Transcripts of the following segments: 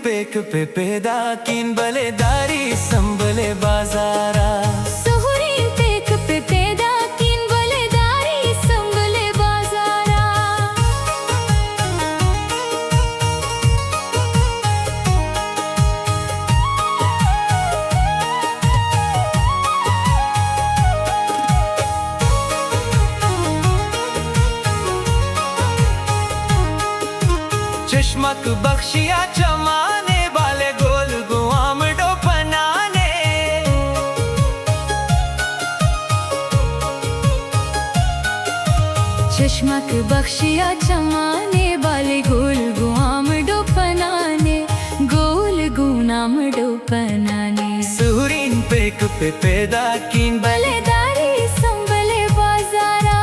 pack पे पैदा किन बलेदारी संभले बाजारा सोहरीन पेक पे पैदा किन बलेदारी संभले बाजारा चश्मक बख्शिया चमाने वाले गोल गुआम डोपनाने चश्मक बख्शिया चमाने वाले गोल गुआम डोपनाने गोल गुनाम डोपनाने सोहरीन पेक पे पैदा किन बलेदारी संभले बाजारा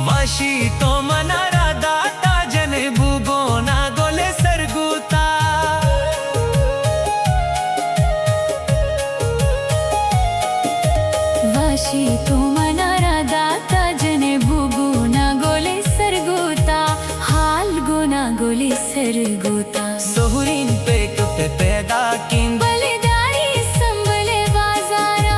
वाशी तो मनारा दाता जने बुगो ना गोले सरगुता वाशी तो मनारा दाता जने बुगु ना गोले सरगोता हाल गोना गोले सरगोता सोहरीन पेक पे पैदा किन बलेदारी संभले बाजारा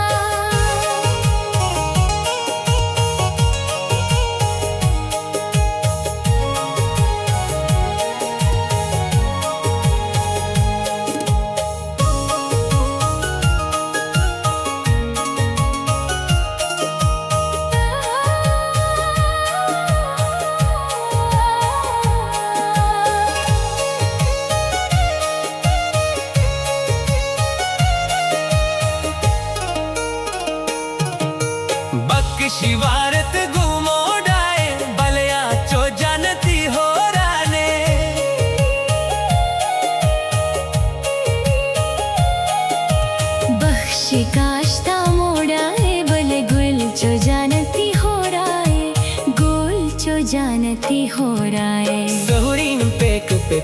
शिवारत घूमो डाए बलिया चो जानती हो राने बख्शी काश्ता मोड़ा है बले गुल चो जानती हो राय गोल चो जानती हो राय सोहरीन पेक पे